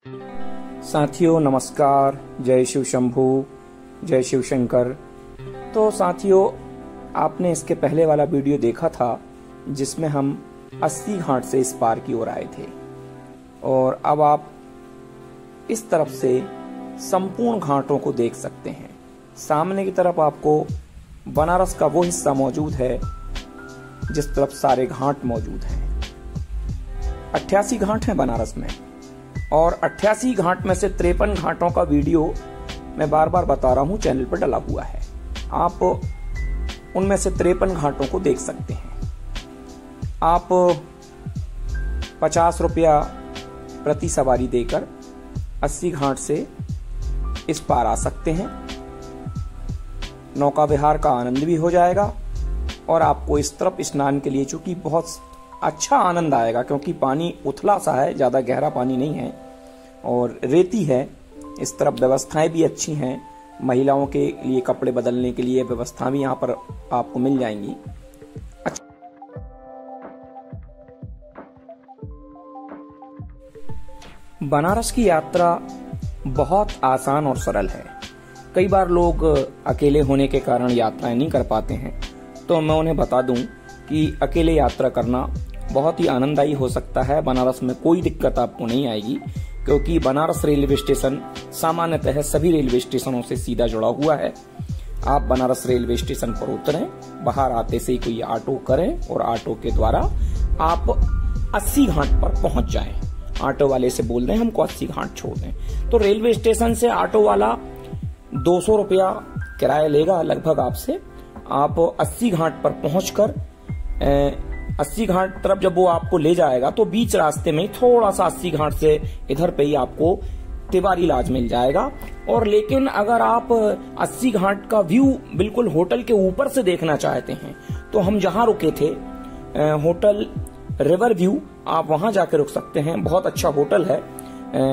साथियों नमस्कार, जय शिव शंभू, जय शिव शंकर। तो साथियों, आपने इसके पहले वाला वीडियो देखा था जिसमें हम 80 घाट से इस पार की ओर आए थे, और अब आप इस तरफ से संपूर्ण घाटों को देख सकते हैं। सामने की तरफ आपको बनारस का वो हिस्सा मौजूद है जिस तरफ सारे घाट मौजूद हैं। 88 घाट हैं बनारस में, और 88 घाट में से 53 घाटों का वीडियो मैं बार बार बता रहा हूं चैनल पर डला हुआ है। आप उनमें से 53 घाटों को देख सकते हैं। आप 50 रुपया प्रति सवारी देकर 80 घाट से इस पार आ सकते हैं। नौका विहार का आनंद भी हो जाएगा, और आपको इस तरफ स्नान के लिए चूंकि बहुत अच्छा आनंद आएगा, क्योंकि पानी उथला सा है, ज्यादा गहरा पानी नहीं है और रेती है। इस तरफ व्यवस्थाएं भी अच्छी हैं, महिलाओं के लिए कपड़े बदलने के लिए व्यवस्था भी यहाँ पर आपको मिल जाएंगी। बनारस की यात्रा बहुत आसान और सरल है। कई बार लोग अकेले होने के कारण यात्राएं नहीं कर पाते हैं, तो मैं उन्हें बता दूं कि अकेले यात्रा करना बहुत ही आनंददायी हो सकता है। बनारस में कोई दिक्कत आपको नहीं आएगी, क्योंकि बनारस रेलवे स्टेशन सामान्यतः सभी रेलवे स्टेशनों से सीधा जुड़ा हुआ है। आप बनारस रेलवे स्टेशन पर उतरें, बाहर आते से ही कोई ऑटो करें और ऑटो के द्वारा आप 80 घाट पर पहुंच जाएं। ऑटो वाले से बोल दें हमको 80 घाट छोड़ दें, तो रेलवे स्टेशन से ऑटो वाला 200 रुपया किराया लेगा लगभग आपसे। आप 80 घाट पर पहुंचकर 80 घाट तरफ जब वो आपको ले जाएगा, तो बीच रास्ते में थोड़ा सा 80 घाट से इधर पे ही आपको तिवारी लॉज मिल जाएगा। और लेकिन अगर आप 80 घाट का व्यू बिल्कुल होटल के ऊपर से देखना चाहते हैं, तो हम जहां रुके थे होटल रिवर व्यू, आप वहां जाके रुक सकते हैं। बहुत अच्छा होटल है,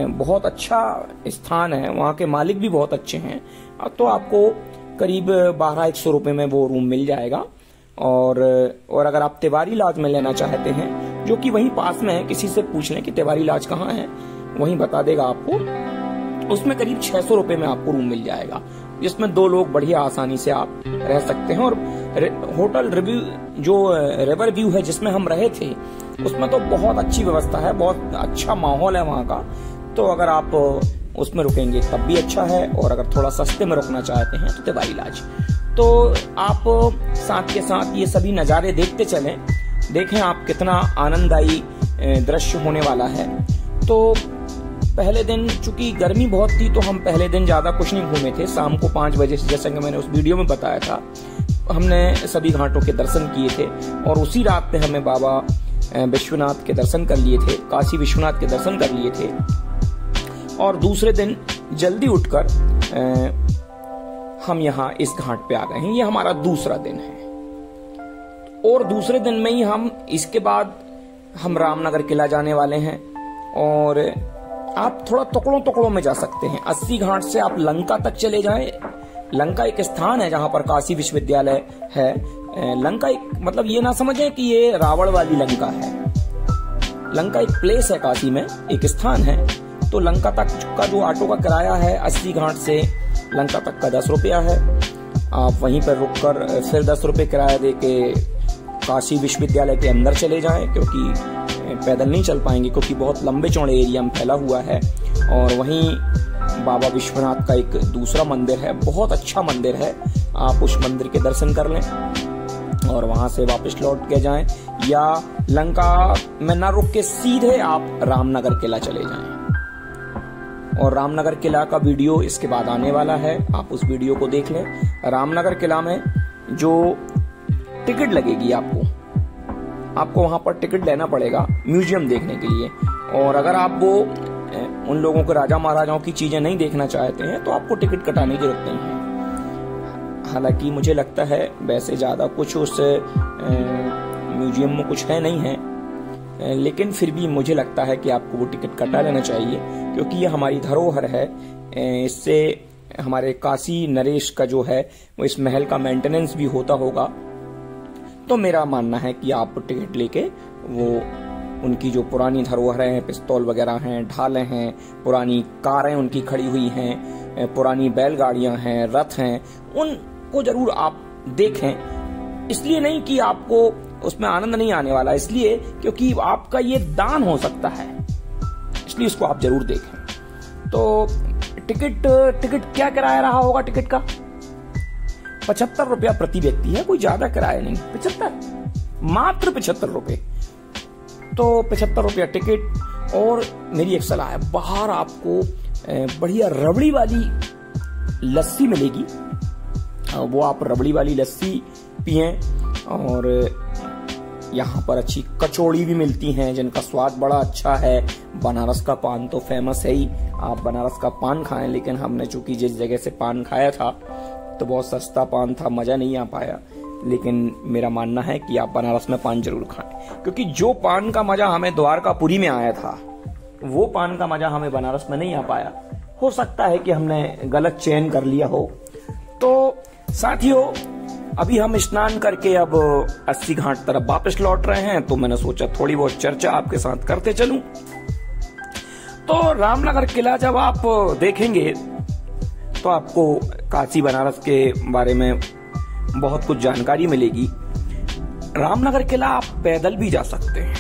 बहुत अच्छा स्थान है, वहां के मालिक भी बहुत अच्छे हैं। तो आपको करीब 1200 रुपए में वो रूम मिल जाएगा। और अगर आप तिवारी लॉज में लेना चाहते हैं, जो कि वहीं पास में है, किसी से पूछ लें कि तिवारी लॉज कहाँ है, वहीं बता देगा आपको। उसमें करीब 600 रुपए में आपको रूम मिल जाएगा, जिसमें 2 लोग बढ़िया आसानी से आप रह सकते हैं। और होटल रिव्यू जो रिवर व्यू है जिसमें हम रहे थे, उसमें तो बहुत अच्छी व्यवस्था है, बहुत अच्छा माहौल है वहां का। तो अगर आप उसमें रुकेंगे तब भी अच्छा है, और अगर थोड़ा सस्ते में रुकना चाहते हैं तो तिवारी लॉज। तो आप साथ के साथ ये सभी नजारे देखते चलें, देखें आप कितना आनंददायी दृश्य होने वाला है। तो पहले दिन चूंकि गर्मी बहुत थी, तो हम पहले दिन ज्यादा कुछ नहीं घूमे थे। शाम को 5 बजे से, जैसा कि मैंने उस वीडियो में बताया था, हमने सभी घाटों के दर्शन किए थे। और उसी रात पे हमें बाबा विश्वनाथ के दर्शन कर लिए थे, काशी विश्वनाथ के दर्शन कर लिए थे। और दूसरे दिन जल्दी उठकर हम यहाँ इस घाट पे आ गए हैं। ये हमारा दूसरा दिन है, और दूसरे दिन में ही हम इसके बाद हम रामनगर किला जाने वाले हैं। और आप थोड़ा टुकड़ों में जा सकते हैं। 80 घाट से आप लंका तक चले जाएं। लंका एक स्थान है जहां पर काशी विश्वविद्यालय है। लंका एक मतलब ये ना समझें कि ये रावण वाली लंका है। लंका एक प्लेस है, काशी में एक स्थान है। तो लंका तक का जो ऑटो का किराया है 80 घाट से लंका तक का 10 रुपया है। आप वहीं पर रुककर फिर 10 रुपये किराया दे के काशी विश्वविद्यालय के अंदर चले जाएं, क्योंकि पैदल नहीं चल पाएंगे, क्योंकि बहुत लंबे चौड़े एरिया में फैला हुआ है। और वहीं बाबा विश्वनाथ का एक दूसरा मंदिर है, बहुत अच्छा मंदिर है। आप उस मंदिर के दर्शन कर लें और वहां से वापस लौट के जाएं, या लंका में ना रुक के सीधे आप रामनगर किला चले जाएं। और रामनगर किला का वीडियो इसके बाद आने वाला है, आप उस वीडियो को देख लें। रामनगर किला में जो टिकट लगेगी, आपको वहां पर टिकट लेना पड़ेगा म्यूजियम देखने के लिए। और अगर आप वो उन लोगों के राजा महाराजाओं की चीजें नहीं देखना चाहते हैं, तो आपको टिकट कटाने की जरूरत नहीं है। हालांकि मुझे लगता है वैसे ज्यादा कुछ उस म्यूजियम में कुछ है नहीं है, लेकिन फिर भी मुझे लगता है कि आपको वो टिकट कटा लेना चाहिए, क्योंकि ये हमारी धरोहर है। इससे हमारे काशी नरेश का जो है वो इस महल का मेंटेनेंस भी होता होगा। तो मेरा मानना है कि आप टिकट लेके वो उनकी जो पुरानी धरोहरें हैं, पिस्तौल वगैरह हैं, ढालें हैं, पुरानी कारें उनकी खड़ी हुई हैं, पुरानी बैलगाड़ियां हैं, रथ हैं, उनको जरूर आप देखें। इसलिए नहीं कि आपको उसमें आनंद नहीं आने वाला, इसलिए क्योंकि आपका ये दान हो सकता है, इसलिए इसको आप जरूर देखें। तो टिकट क्या किराया रहा होगा? टिकट का 75 रुपया प्रति व्यक्ति है, कोई ज्यादा किराया नहीं, 75, मात्र 75 रुपए। तो 75 रुपया टिकट। और मेरी एक सलाह है, बाहर आपको बढ़िया रबड़ी वाली लस्सी मिलेगी, वो आप रबड़ी वाली लस्सी पिएं। और यहाँ पर अच्छी कचौड़ी भी मिलती हैं जिनका स्वाद बड़ा अच्छा है। बनारस का पान तो फेमस है ही, आप बनारस का पान खाएं। लेकिन हमने चूंकि जिस जगह से पान खाया था तो बहुत सस्ता पान था, मजा नहीं आ पाया। लेकिन मेरा मानना है कि आप बनारस में पान जरूर खाएं, क्योंकि जो पान का मजा हमें द्वारकापुरी में आया था, वो पान का मजा हमें बनारस में नहीं आ पाया। हो सकता है कि हमने गलत चयन कर लिया हो। तो साथियों, अभी हम स्नान करके अब 80 घाट तरफ वापस लौट रहे हैं, तो मैंने सोचा थोड़ी बहुत चर्चा आपके साथ करते चलूं। तो रामनगर किला जब आप देखेंगे तो आपको काशी बनारस के बारे में बहुत कुछ जानकारी मिलेगी। रामनगर किला आप पैदल भी जा सकते हैं।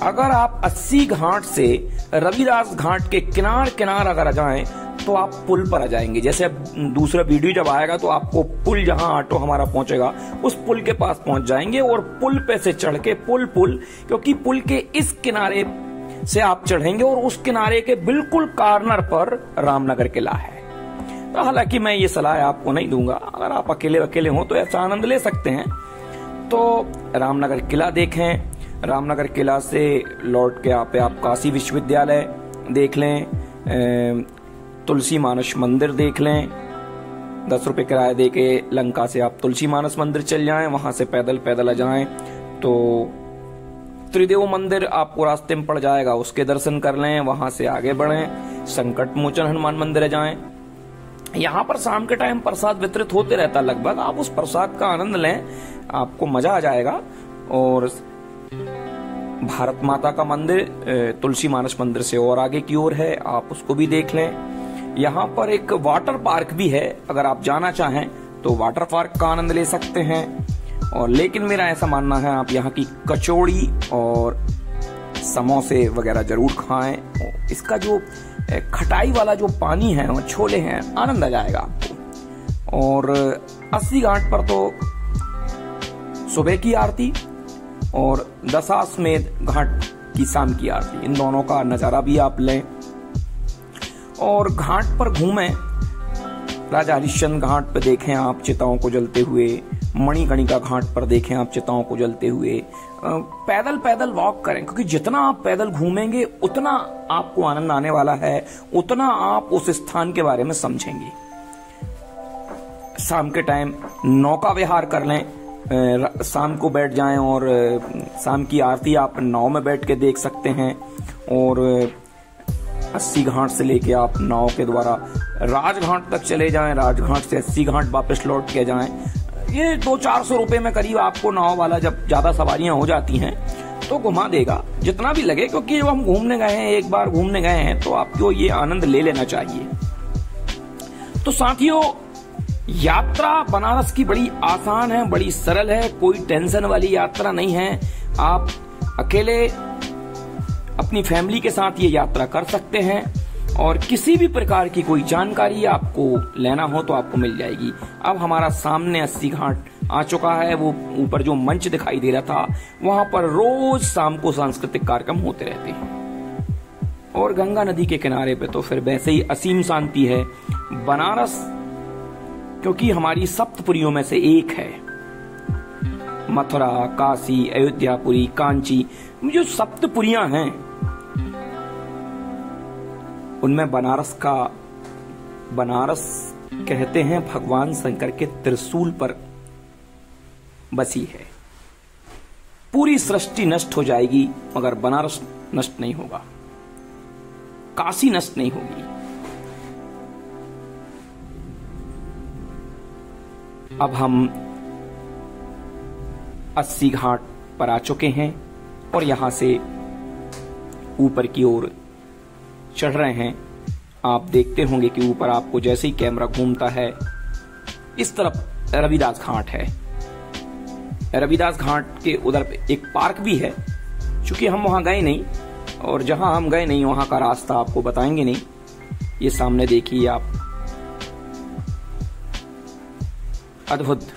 अगर आप 80 घाट से रविदास घाट के किनार अगर जाएं तो आप पुल पर आ जाएंगे। जैसे अब दूसरा वीडियो जब आएगा तो आपको पुल, जहां ऑटो हमारा पहुंचेगा, उस पुल के पास पहुंच जाएंगे और पुल पे से चढ़ के पुल क्योंकि पुल के इस किनारे से आप चढ़ेंगे और उस किनारे के बिल्कुल कॉर्नर पर रामनगर किला है। तो हालांकि मैं ये सलाह आपको नहीं दूंगा, अगर आप अकेले हो तो ऐसा आनंद ले सकते हैं। तो रामनगर किला देखें। रामनगर किला से लौट के आप काशी विश्वविद्यालय देख लें, तुलसी मानस मंदिर देख लें। 10 रुपए किराया दे के लंका से आप तुलसी मानस मंदिर चल जाएं, वहां से पैदल आ जाएं तो त्रिदेव मंदिर आपको रास्ते में पड़ जाएगा, उसके दर्शन कर लें। वहां से आगे बढ़ें, संकट मोचन हनुमान मंदिर जाएं। यहाँ पर शाम के टाइम प्रसाद वितरित होते रहता लगभग, आप उस प्रसाद का आनंद लें, आपको मजा आ जाएगा। और भारत माता का मंदिर तुलसी मानस मंदिर से और आगे की ओर है, आप उसको भी देख लें। यहाँ पर एक वाटर पार्क भी है, अगर आप जाना चाहें तो वाटर पार्क का आनंद ले सकते हैं। और लेकिन मेरा ऐसा मानना है आप यहाँ की कचौड़ी और समोसे वगैरह जरूर खाएं। इसका जो खटाई वाला जो पानी है और छोले हैं, आनंद आ जाएगा आपको। और 80 घाट पर तो सुबह की आरती और दशाश्वमेध घाट की शाम की आरती, इन दोनों का नजारा भी आप लें। और घाट पर घूमें, राजा हरिश्चंद्र घाट पर देखें आप चिताओं को जलते हुए, मणिकर्णिका घाट पर देखें आप चिताओं को जलते हुए। पैदल वॉक करें, क्योंकि जितना आप पैदल घूमेंगे उतना आपको आनंद आने वाला है, उतना आप उस स्थान के बारे में समझेंगे। शाम के टाइम नौका विहार कर लें, शाम को बैठ जाएं और शाम की आरती आप नाव में बैठ के देख सकते हैं। और 80 घाट से लेके आप नाव के द्वारा राजघाट तक चले जाएं, राजघाट से 80 घाट वापस लौट के जाएं। ये 200-400 रुपए में करीब आपको नाव वाला, जब ज्यादा सवारियां हो जाती हैं तो घुमा देगा, जितना भी लगे, क्योंकि जब हम घूमने गए हैं, एक बार घूमने गए हैं तो आपको ये आनंद ले लेना चाहिए। तो साथियों, यात्रा बनारस की बड़ी आसान है, बड़ी सरल है, कोई टेंशन वाली यात्रा नहीं है। आप अकेले अपनी फैमिली के साथ ये यात्रा कर सकते हैं और किसी भी प्रकार की कोई जानकारी आपको लेना हो तो आपको मिल जाएगी। अब हमारा सामने 80 घाट आ चुका है, वो ऊपर जो मंच दिखाई दे रहा था, वहां पर रोज शाम को सांस्कृतिक कार्यक्रम होते रहते हैं। और गंगा नदी के किनारे पे तो फिर वैसे ही असीम शांति है। बनारस क्योंकि हमारी सप्तपुरियों में से एक है, मथुरा, काशी, अयोध्यापुरी, कांची, जो सप्तपुरियां हैं उनमें बनारस कहते हैं भगवान शंकर के त्रिशूल पर बसी है। पूरी सृष्टि नष्ट हो जाएगी मगर बनारस नष्ट नहीं होगा, काशी नष्ट नहीं होगी। अब हम 80 घाट पर आ चुके हैं और यहाँ से ऊपर की ओर चढ़ रहे हैं। आप देखते होंगे कि ऊपर आपको जैसे ही कैमरा घूमता है, इस तरफ रविदास घाट है। रविदास घाट के उधर एक पार्क भी है। चूंकि हम वहां गए नहीं और जहां हम गए नहीं वहां का रास्ता आपको बताएंगे नहीं। ये सामने देखिए आप, अद्भुत।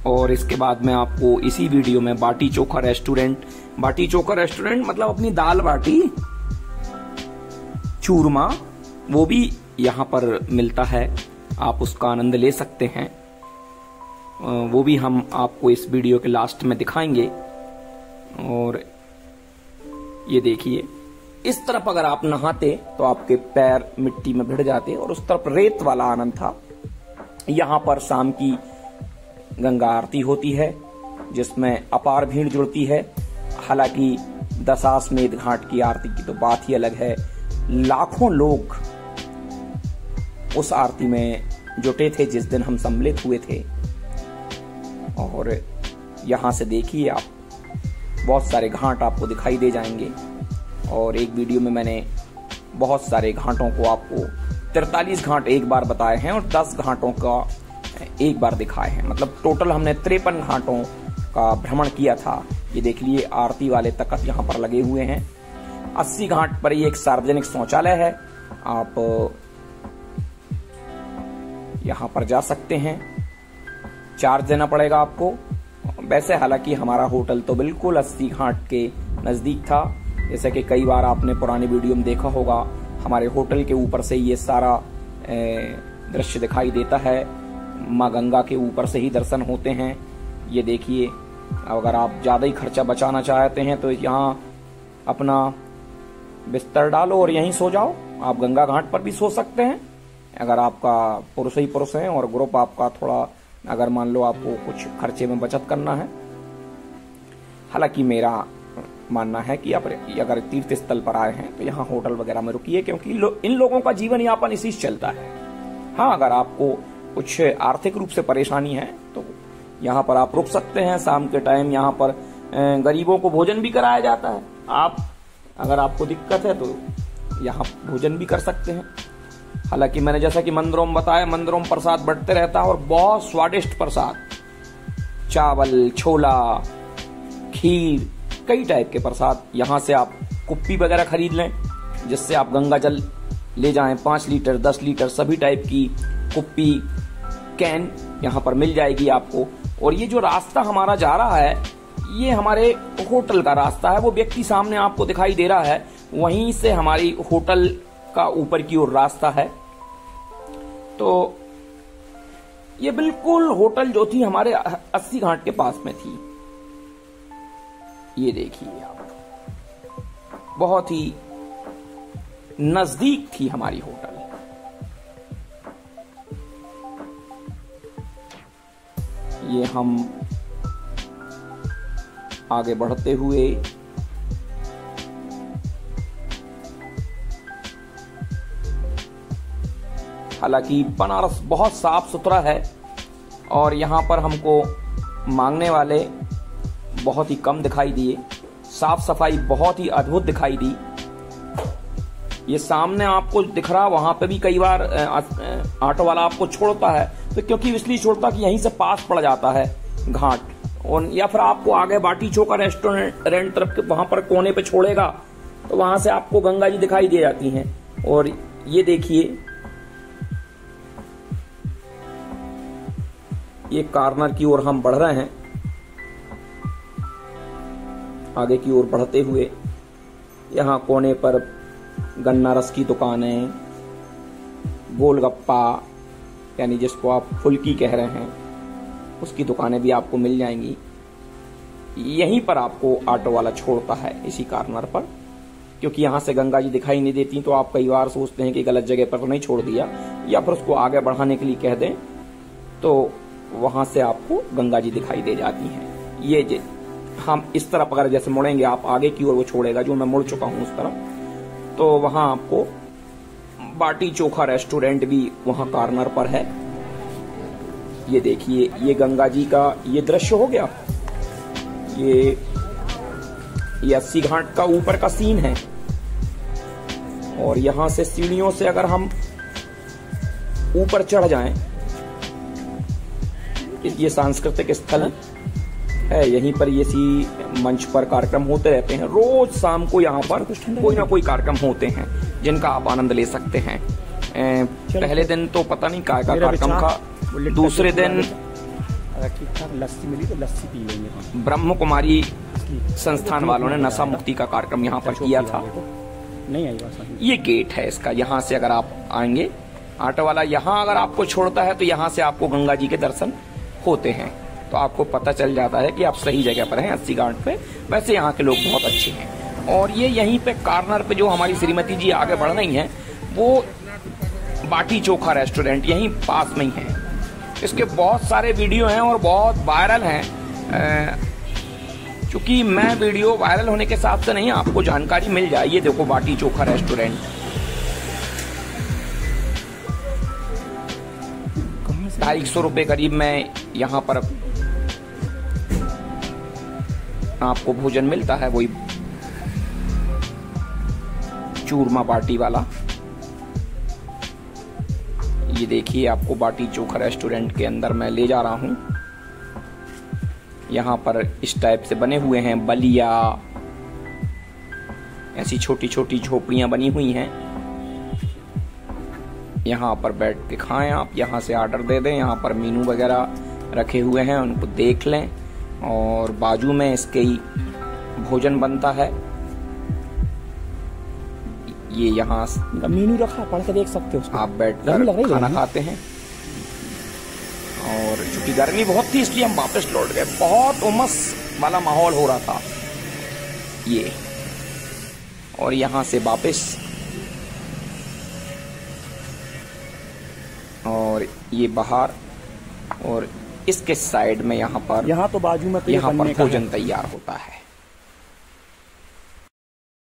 और इसके बाद में आपको इसी वीडियो में बाटी चोखा रेस्टोरेंट मतलब अपनी दाल बाटी चूरमा, वो भी यहाँ पर मिलता है, आप उसका आनंद ले सकते हैं। वो भी हम आपको इस वीडियो के लास्ट में दिखाएंगे। और ये देखिए, इस तरफ अगर आप नहाते तो आपके पैर मिट्टी में भिड़ जाते और उस तरफ रेत वाला आनंद था। यहाँ पर शाम की गंगा आरती होती है जिसमें अपार भीड़ जुड़ती है। हालांकि दशाश्वमेध घाट की आरती की तो बात ही अलग है। लाखों लोग उस आरती में जुटे थे जिस दिन हम सम्मिलित हुए थे। और यहां से देखिए आप, बहुत सारे घाट आपको दिखाई दे जाएंगे। और एक वीडियो में मैंने बहुत सारे घाटों को आपको 43 घाट एक बार बताए हैं और 10 घाटों का एक बार दिखाए हैं। मतलब टोटल हमने 53 घाटों का भ्रमण किया था। ये देख लिए, आरती वाले तख्त यहाँ पर लगे हुए हैं। 80 घाट पर ये एक सार्वजनिक शौचालय है, आप यहाँ पर जा सकते हैं। चार्ज देना पड़ेगा आपको। वैसे हालांकि हमारा होटल तो बिल्कुल 80 घाट के नजदीक था। जैसे कि कई बार आपने पुरानी वीडियो में देखा होगा, हमारे होटल के ऊपर से ये सारा दृश्य दिखाई देता है। माँ गंगा के ऊपर से ही दर्शन होते हैं। ये देखिए, अगर आप ज्यादा ही खर्चा बचाना चाहते हैं तो यहाँ अपना बिस्तर डालो और यहीं सो जाओ। आप गंगा घाट पर भी सो सकते हैं अगर आपका पुरुष ही पुरुष है और ग्रुप आपका थोड़ा, अगर मान लो आपको कुछ खर्चे में बचत करना है। हालांकि मेरा मानना है कि आप अगर तीर्थ स्थल पर आए हैं तो यहाँ होटल वगैरह में रुकिए, क्योंकि इन लोगों का जीवन यापन इसी से चलता है। हाँ, अगर आपको कुछ आर्थिक रूप से परेशानी है तो यहाँ पर आप रुक सकते हैं। शाम के टाइम यहाँ पर गरीबों को भोजन भी कराया जाता है। आप अगर आपको दिक्कत है तो यहाँ भोजन भी कर सकते हैं। हालांकि मैंने जैसा कि मंदिरों में बताया, मंदिरों में प्रसाद बढ़ते रहता है और बहुत स्वादिष्ट प्रसाद, चावल, छोला, खीर, कई टाइप के प्रसाद। यहाँ से आप कुप्पी वगैरह खरीद लें जिससे आप गंगा जल ले जाएं। 5 लीटर 10 लीटर सभी टाइप की कुप्पी, कैन यहाँ पर मिल जाएगी आपको। और ये जो रास्ता हमारा जा रहा है, ये हमारे होटल का रास्ता है। वो व्यक्ति सामने आपको दिखाई दे रहा है, वहीं से हमारी होटल का ऊपर की ओर रास्ता है। तो ये बिल्कुल होटल जो थी हमारे 80 घाट के पास में थी। ये देखिए आप, बहुत ही नजदीक थी हमारी होटल। ये हम आगे बढ़ते हुए हालांकि बनारस बहुत साफ सुथरा है और यहाँ पर हमको मांगने वाले बहुत ही कम दिखाई दिए। साफ सफाई बहुत ही अद्भुत दिखाई दी। ये सामने आपको दिख रहा, वहां पे भी कई बार ऑटो वाला आपको छोड़ता है, तो क्योंकि इसलिए छोड़ता कि यहीं से पास पड़ जाता है घाट, और या फिर आपको आगे बाटी चोखा रेस्टोरेंट तरफ के वहां पर कोने पे छोड़ेगा तो वहां से आपको गंगा जी दिखाई दे जाती हैं। और ये देखिए, ये कॉर्नर की ओर हम बढ़ रहे हैं। आगे की ओर बढ़ते हुए यहाँ कोने पर गन्ना रस की दुकानें, गोलगप्पा यानी जिसको आप फुल्की कह रहे हैं, उसकी दुकानें भी आपको मिल जाएंगी। यहीं पर आपको ऑटो वाला छोड़ता है, इसी कॉर्नर पर, क्योंकि यहाँ से गंगा जी दिखाई नहीं देती। तो आप कई बार सोचते हैं कि गलत जगह पर तो नहीं छोड़ दिया, या फिर उसको आगे बढ़ाने के लिए कह दें तो वहां से आपको गंगा जी दिखाई दे जाती हैं। ये हम इस तरफ अगर जैसे मुड़ेंगे, आप आगे की ओर वो छोड़ेगा, जो मैं मुड़ चुका हूं उस तरफ, तो वहां आपको बाटी चोखा रेस्टोरेंट भी वहां कॉर्नर पर है। ये देखिए, ये गंगा जी का ये दृश्य हो गया। ये ये 80 घाट का ऊपर का सीन है। और यहां से सीढ़ियों से अगर हम ऊपर चढ़ जाएं, ये सांस्कृतिक स्थल है, यहीं पर ये सी मंच पर कार्यक्रम होते रहते हैं। रोज शाम को यहाँ पर कोई ना कोई कार्यक्रम होते हैं जिनका आप आनंद ले सकते हैं। पहले दिन तो पता नहीं क्या कार्यक्रम था, दूसरे दिन लस्सी मिली तो लस्सी पी लेंगे। ब्रह्म कुमारी संस्थान वालों ने नशा मुक्ति का कार्यक्रम यहाँ पर किया था। नहीं आई बात। ये गेट है इसका, यहाँ से अगर आप आएंगे, ऑटो वाला यहाँ अगर आपको छोड़ता है तो यहाँ से आपको गंगा जी के दर्शन होते हैं, तो आपको पता चल जाता है कि आप सही जगह पर हैं 80 घाट पे। वैसे यहाँ के लोग बहुत अच्छे हैं। और ये यहीं पे कॉर्नर पे जो हमारी श्रीमती जी आगे बढ़ रही हैं, वो बाटी चोखा रेस्टोरेंट यहीं पास में ही है। इसके बहुत सारे वीडियो हैं और बहुत वायरल हैं। चूंकि मैं वीडियो वायरल होने के हिसाब से नहीं, आपको जानकारी मिल जाए। ये देखो बाटी चोखा रेस्टोरेंट, 250 रुपए करीब में यहाँ पर आपको भोजन मिलता है, वही चूरमा बाटी वाला। ये देखिए, आपको बाटी चोखा रेस्टोरेंट के अंदर मैं ले जा रहा हूं। यहाँ पर इस टाइप से बने हुए हैं बलिया, ऐसी छोटी छोटी झोपड़ियां बनी हुई हैं। यहाँ पर बैठ के खाएं आप, यहाँ से ऑर्डर दे दें। यहाँ पर मेनू वगैरह रखे हुए हैं, उनको देख लें। और बाजू में इसके ही भोजन बनता है। ये यहाँ मेनू रखा, पढ़ के देख सकते हो। आप बैठकर खाना खाते हैं। और चूंकि गर्मी बहुत थी इसलिए हम वापस लौट गए। बहुत उमस वाला माहौल हो रहा था ये। और यहाँ से वापस, और ये बाहर, और इसके साइड में यहाँ तो बाजू में तो यहाँ पर भोजन तैयार होता है।